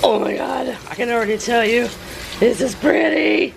Oh my god, I can already tell you, this is pretty.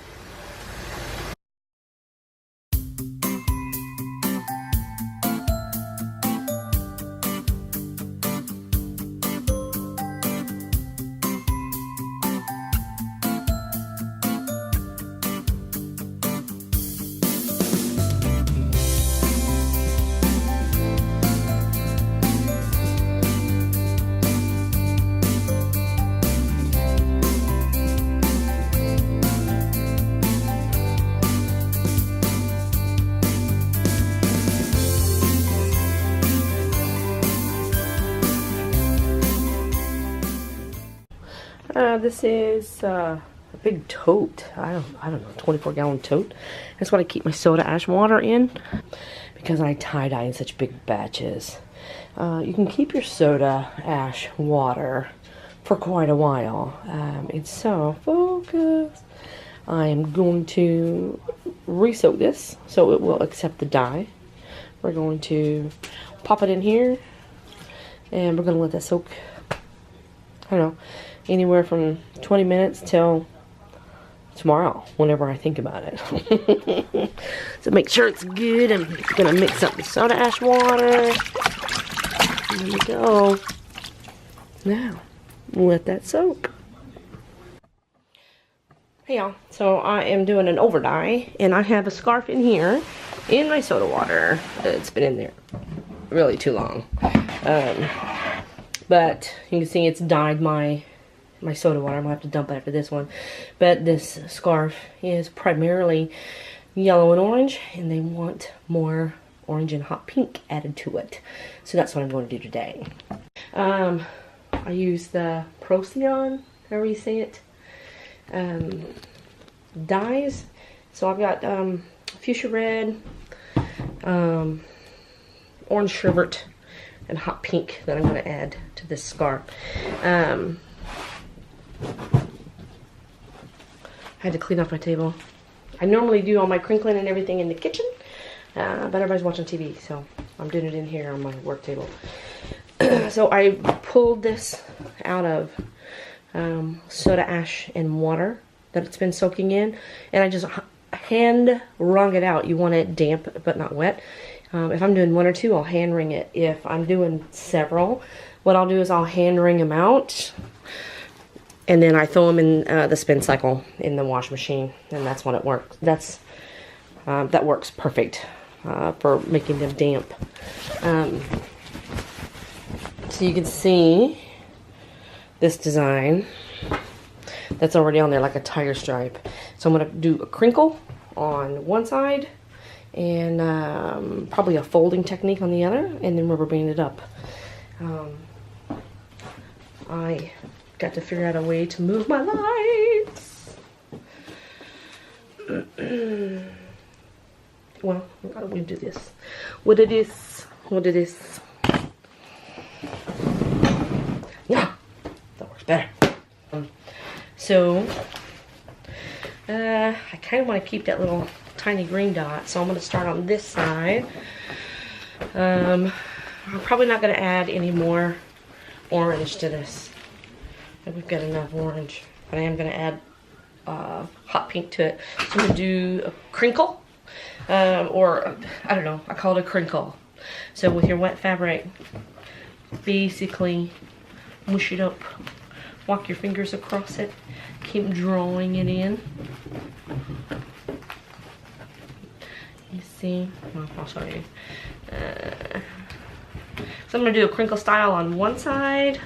This is a big tote. I don't know, 24-gallon tote. That's what I keep my soda ash water in because I tie-dye in such big batches. You can keep your soda ash water for quite a while. It's so focused. I am going to re-soak this so it will accept the dye. We're going to pop it in here and we're going to let that soak, I don't know, anywhere from 20 minutes till tomorrow, whenever I think about it. So make sure it's good. I'm gonna mix up the soda ash water. There we go. Now, let that soak. Hey y'all, so I am doing an over dye, and I have a scarf in here in my soda water. It's been in there really too long. But you can see it's dyed my soda water. I'm gonna have to dump it after this one. But this scarf is primarily yellow and orange, and they want more orange and hot pink added to it. So that's what I'm going to do today. I use the Procyon, however you say it, dyes. So I've got fuchsia red, orange sherbet, and hot pink that I'm going to add to this scarf. I had to clean off my table. I normally do all my crinkling and everything in the kitchen, but everybody's watching TV, so I'm doing it in here on my work table. So I pulled this out of soda ash and water that it's been soaking in, and I just hand wrung it out. You want it damp but not wet. If I'm doing one or two, I'll hand wring it. If I'm doing several, what I'll do is I'll hand wring them out, and then I throw them in the spin cycle in the wash machine, and that's when it works. That works perfect for making them damp. So you can see this design that's already on there like a tire stripe. So I'm going to do a crinkle on one side and probably a folding technique on the other, and then rubber band it up. I got to figure out a way to move my lights. Well, I'm going to do this. What it is. Yeah, that works better. So, I kind of want to keep that little tiny green dot, so I'm going to start on this side. I'm probably not going to add any more orange to this. I think we've got enough orange, but I am going to add hot pink to it. So I'm going to do a crinkle, or I don't know, I call it a crinkle. So with your wet fabric, basically mush it up, walk your fingers across it, keep drawing it in. You see, well, I'll show you. So I'm going to do a crinkle style on one side,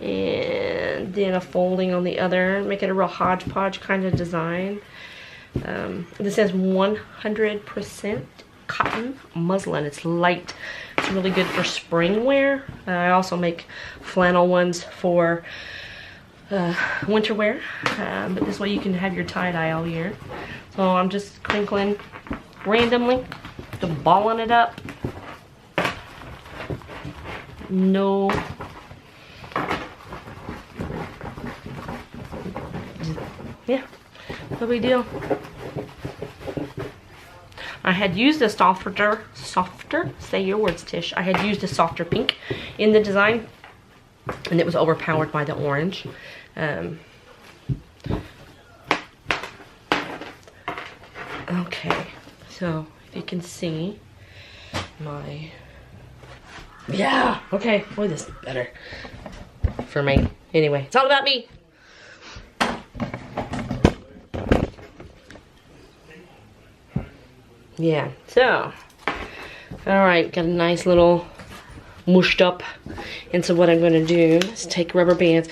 and then a folding on the other. Make it a real hodgepodge kind of design. This says 100% cotton muslin. It's light. It's really good for spring wear. I also make flannel ones for winter wear. But this way you can have your tie-dye all year. So I'm just crinkling randomly, just balling it up. No. Yeah, no big deal. I had used a softer, say your words, Tish. I had used a softer pink in the design, and it was overpowered by the orange. Okay, so if you can see my, yeah, okay, boy, this is better for me. Anyway, it's all about me. Yeah, so, all right, got a nice little mushed up. And so what I'm going to do is take rubber bands,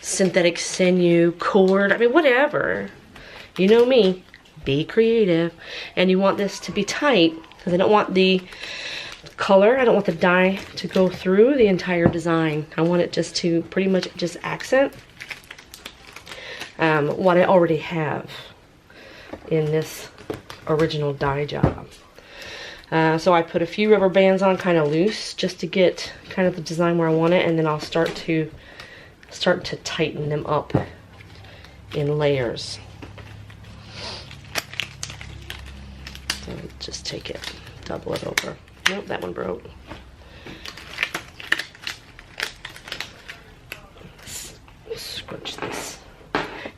synthetic sinew, cord, I mean, whatever. You know me, be creative. And you want this to be tight, because I don't want the color, I don't want the dye to go through the entire design. I want it just to pretty much just accent what I already have in this original dye job. So I put a few rubber bands on kind of loose just to get kind of the design where I want it, and then I'll start to tighten them up in layers. So just take it, double it over. Nope, that one broke. Scrunch this.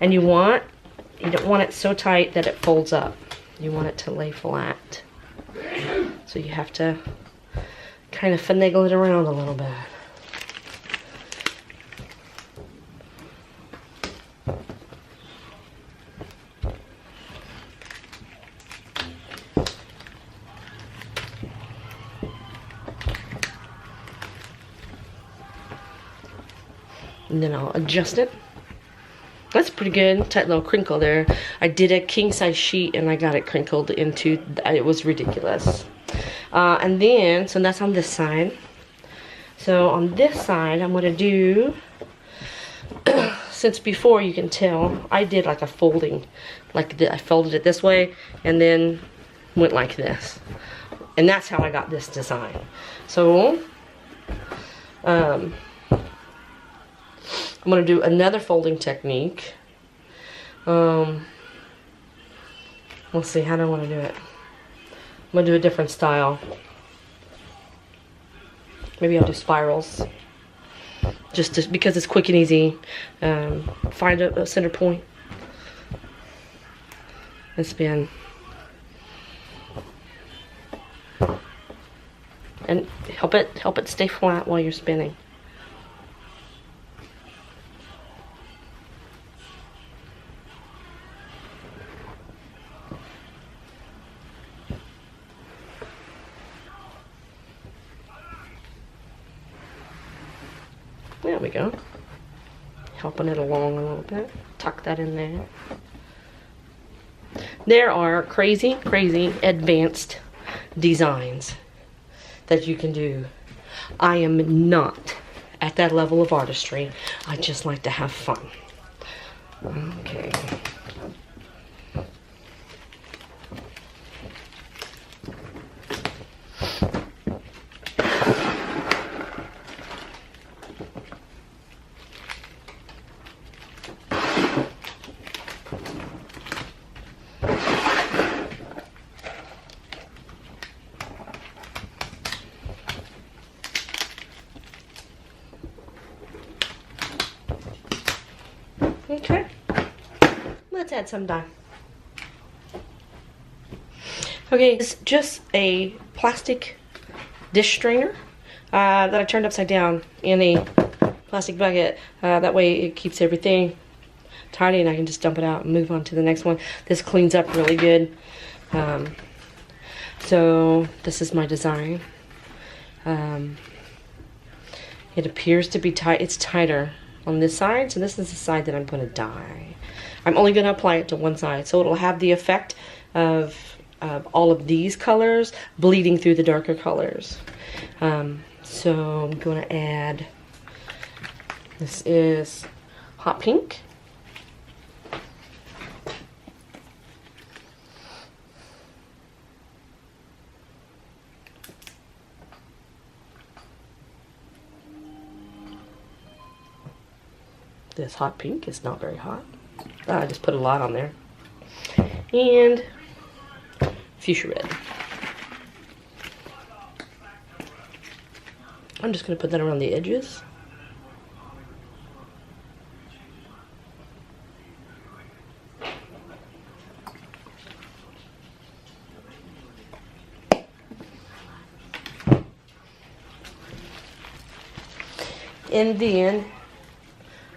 And you don't want it so tight that it folds up. You want it to lay flat. So you have to kind of finagle it around a little bit. And then I'll adjust it. That's pretty good. Tight little crinkle there. I did a king size sheet and I got it crinkled into, it was ridiculous. And then, so that's on this side. So on this side, I'm gonna do, since before you can tell, I did like a folding, I folded it this way and then went like this. And that's how I got this design. So, I'm gonna do another folding technique. Let's see, how do I wanna do it? I'm gonna do a different style. Maybe I'll do spirals. Just because it's quick and easy. Find a center point and spin. And help it stay flat while you're spinning. There we go. Helping it along a little bit. Tuck that in there. There are crazy, crazy advanced designs that you can do. I am not at that level of artistry. I just like to have fun. Okay. Okay, let's add some dye. Okay, it's just a plastic dish strainer that I turned upside down in a plastic bucket. That way it keeps everything tidy and I can just dump it out and move on to the next one. This cleans up really good. So this is my design. It appears to be tight. It's tighter on this side, so this is the side that I'm going to dye. I'm only going to apply it to one side, so it'll have the effect of all of these colors bleeding through the darker colors. So I'm going to add, this is hot pink. This hot pink is not very hot. I just put a lot on there. And fuchsia red. I'm just going to put that around the edges. And then,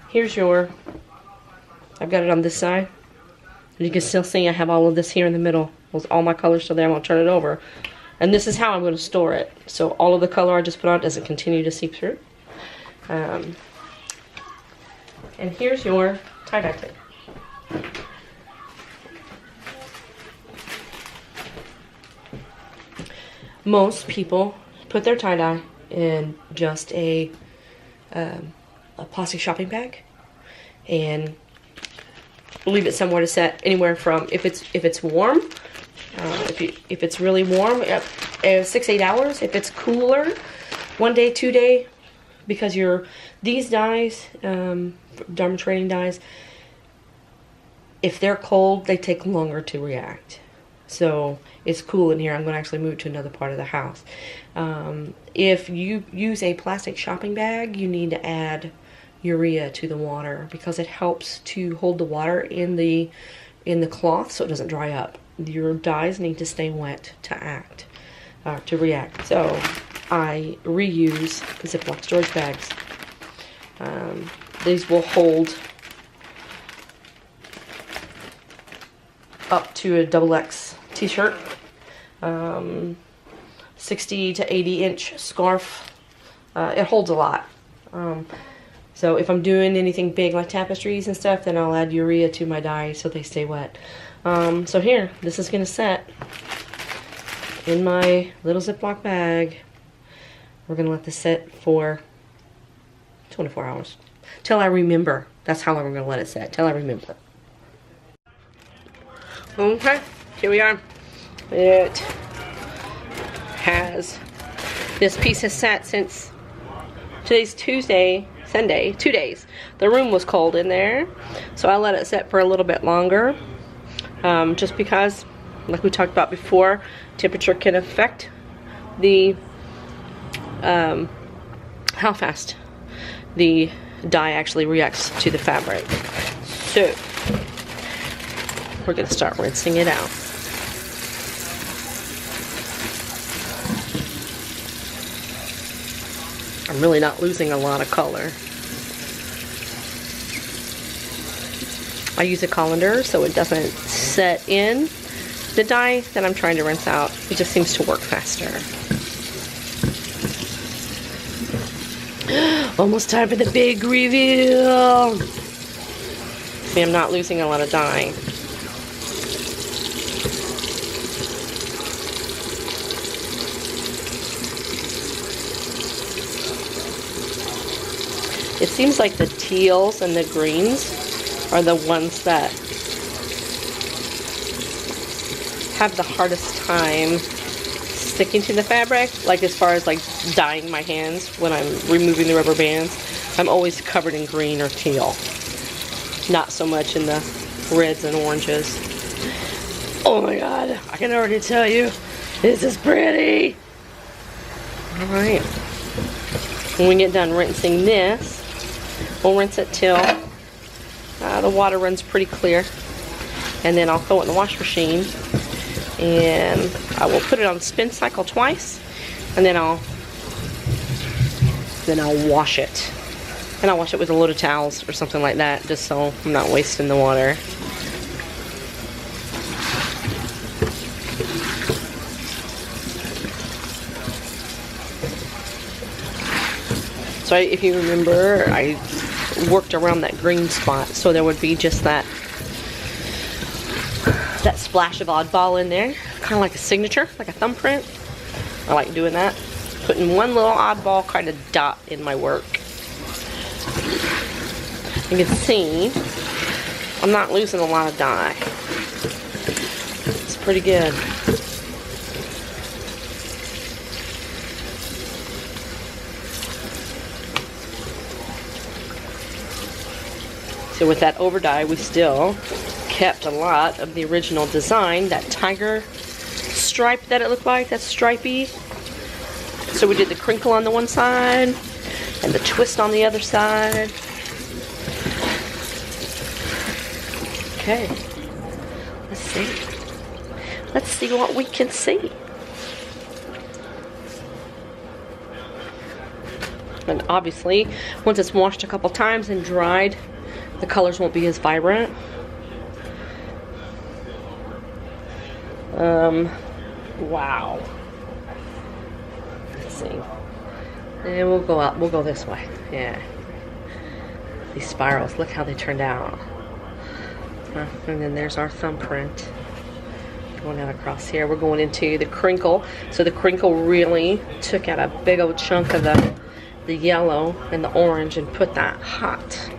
here's your, I've got it on this side. And you can still see I have all of this here in the middle. All my colors still there. I'm going to turn it over. And this is how I'm going to store it. So all of the color I just put on doesn't continue to seep through. And here's your tie-dye tape. Most people put their tie-dye in just a plastic shopping bag and leave it somewhere to set, anywhere from, if it's warm, if it's really warm, 6-8 hours. If it's cooler, 1 day, 2 day, because these dyes, Dharma training dyes, if they're cold, they take longer to react. So it's cool in here. I'm going to actually move it to another part of the house. If you use a plastic shopping bag, you need to add urea to the water because it helps to hold the water in the cloth so it doesn't dry up. Your dyes need to stay wet to react. So I reuse Ziploc storage bags. These will hold up to a XX t-shirt, 60 to 80 inch scarf. It holds a lot. So if I'm doing anything big like tapestries and stuff, then I'll add urea to my dye so they stay wet. So here, this is gonna set in my little Ziploc bag. We're gonna let this sit for 24 hours. Till I remember. That's how long we're gonna let it sit, till I remember. Okay, here we are. It has, this piece has sat since, today's Tuesday, Sunday, 2 days. The room was cold in there, so I let it set for a little bit longer. Just because, like we talked about before, temperature can affect the, how fast the dye actually reacts to the fabric. So, we're going to start rinsing it out. I'm really not losing a lot of color. I use a colander so it doesn't set in the dye that I'm trying to rinse out. It just seems to work faster. Almost time for the big reveal. See, I'm not losing a lot of dye. It seems like the teals and the greens are the ones that have the hardest time sticking to the fabric. Like as far as like dyeing my hands when I'm removing the rubber bands, I'm always covered in green or teal. Not so much in the reds and oranges. Oh my god, I can already tell you, this is pretty. Alright. When we get done rinsing this, we'll rinse it till the water runs pretty clear. And then I'll throw it in the wash machine. And I will put it on spin cycle twice. And then I'll wash it. And I'll wash it with a load of towels or something like that, just so I'm not wasting the water. So if you remember, I worked around that green spot, so there would be just that splash of oddball in there, kind of like a signature, like a thumbprint. I like doing that, putting one little oddball kind of dot in my work. You can see I'm not losing a lot of dye. It's pretty good. So with that over dye, we still kept a lot of the original design. That tiger stripe that it looked like, that stripey, So we did the crinkle on the one side and the twist on the other side. Okay, let's see. Let's see what we can see. And obviously, once it's washed a couple times and dried, the colors won't be as vibrant. Wow. Let's see. And we'll go out, we'll go this way. Yeah. These spirals, look how they turned out. And then there's our thumbprint. Going out across here. We're going into the crinkle. So the crinkle really took out a big old chunk of the yellow and the orange and put that hot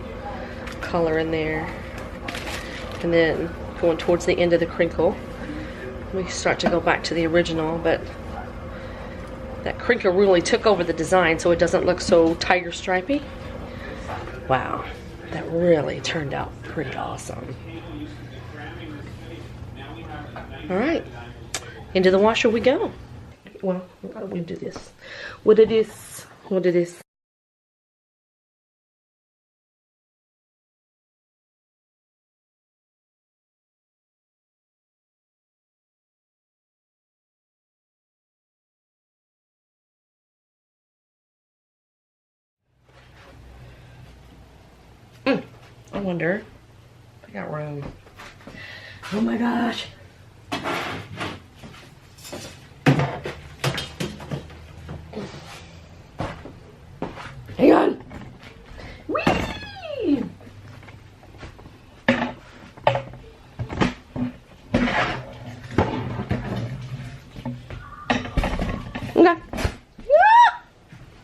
color in there. And then going towards the end of the crinkle, we start to go back to the original, but that crinkle really took over the design so it doesn't look so tiger stripy. Wow, that really turned out pretty awesome. All right, into the washer we go. Well, we'll do this. What it is, what it is. I wonder if I got room. Oh my gosh.